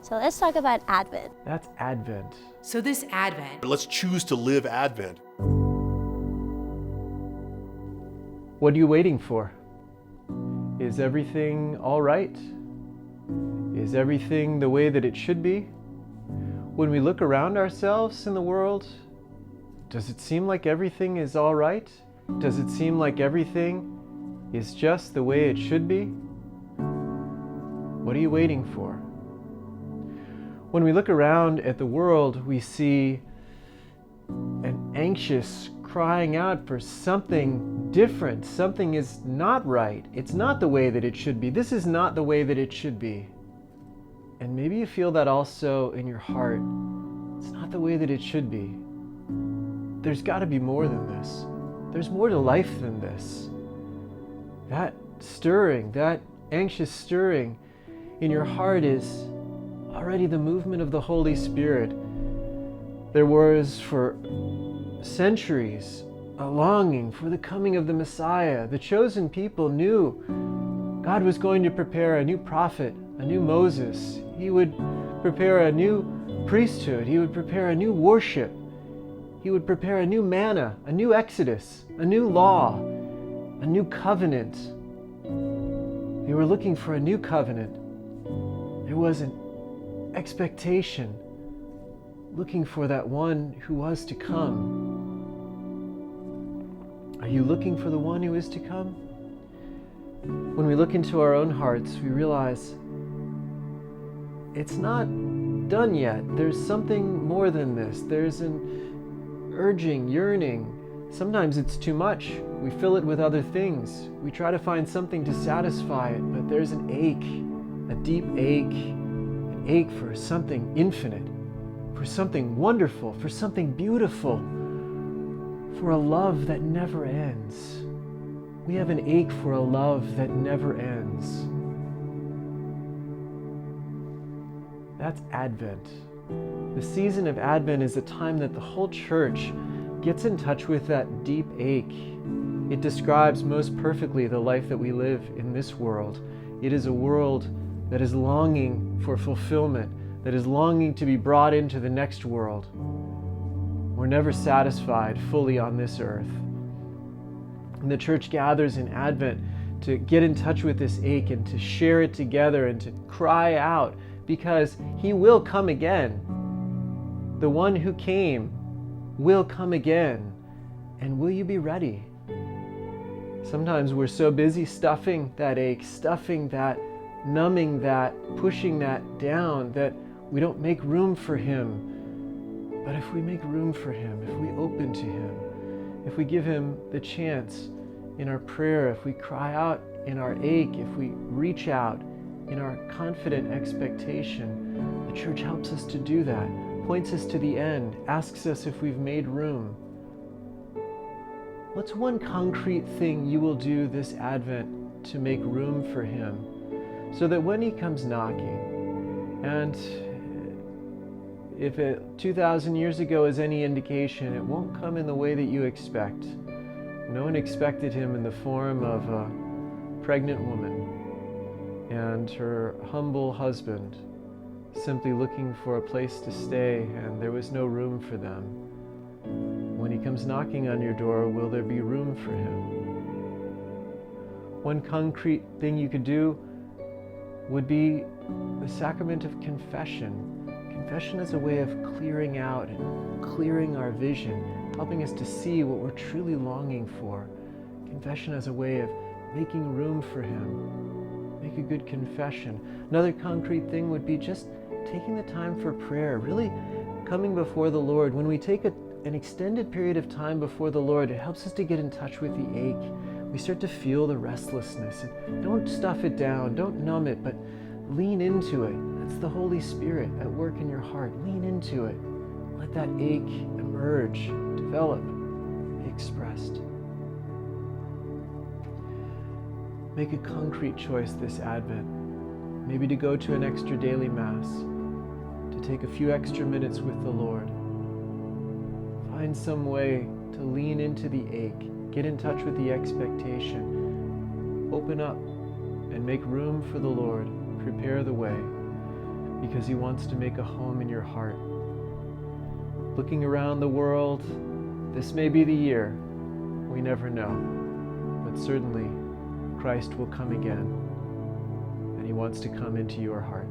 So let's talk about Advent. That's Advent. So this Advent, Let's choose to live Advent. What are you waiting for? Is everything all right? Is everything the way that it should be? When we look around ourselves in the world, does it seem like everything is all right? Does it seem like everything is just the way it should be? What are you waiting for? When we look around at the world, we see an anxious crying out for something different. Something is not right. It's not the way that it should be. This is not the way that it should be. And maybe you feel that also in your heart. It's not the way that it should be. There's got to be more than this. There's more to life than this. That stirring, that anxious stirring in your heart is already the movement of the Holy Spirit. There was for centuries a longing for the coming of the Messiah. The chosen people knew God was going to prepare a new prophet, a new Moses. He would prepare a new priesthood. He would prepare a new worship. He would prepare a new manna, a new exodus, a new law, a new covenant. They were looking for a new covenant. There was an expectation, looking for that one who was to come. Are you looking for the one who is to come? When we look into our own hearts, we realize it's not done yet. There's something more than this. There's an urging, yearning. Sometimes it's too much. We fill it with other things. We try to find something to satisfy it, but there's an ache, a deep ache, an ache for something infinite, for something wonderful, for something beautiful, for a love that never ends. We have an ache for a love that never ends. That's Advent. The season of Advent is a time that the whole church gets in touch with that deep ache. It describes most perfectly the life that we live in this world. It is a world that is longing for fulfillment, that is longing to be brought into the next world. We're never satisfied fully on this earth. And the church gathers in Advent to get in touch with this ache and to share it together and to cry out, because He will come again. The one who came will come again. And will you be ready? Sometimes we're so busy stuffing that ache, stuffing that, numbing that, pushing that down, that we don't make room for Him. But if we make room for Him, if we open to Him, if we give Him the chance in our prayer, if we cry out in our ache, if we reach out in our confident expectation, the church helps us to do that, points us to the end, asks us if we've made room. What's one concrete thing you will do this Advent to make room for Him, so that when He comes knocking, and if 2,000 years ago is any indication, it won't come in the way that you expect. No one expected Him in the form of a pregnant woman and her humble husband, simply looking for a place to stay, and there was no room for them. When He comes knocking on your door, will there be room for Him? One concrete thing you could do would be the sacrament of confession. Confession is a way of clearing out and clearing our vision, helping us to see what we're truly longing for. Confession as a way of making room for Him. Make a good confession. Another concrete thing would be just taking the time for prayer, really coming before the Lord. When we take an extended period of time before the Lord, it helps us to get in touch with the ache. We start to feel the restlessness. And don't stuff it down, don't numb it, but lean into it. That's the Holy Spirit at work in your heart. Lean into it. Let that ache emerge, develop, be expressed. Make a concrete choice this Advent, maybe to go to an extra daily Mass, to take a few extra minutes with the Lord. Find some way to lean into the ache, get in touch with the expectation, open up and make room for the Lord, prepare the way. because He wants to make a home in your heart. Looking around the world, this may be the year. We never know. But certainly, Christ will come again, and He wants to come into your heart.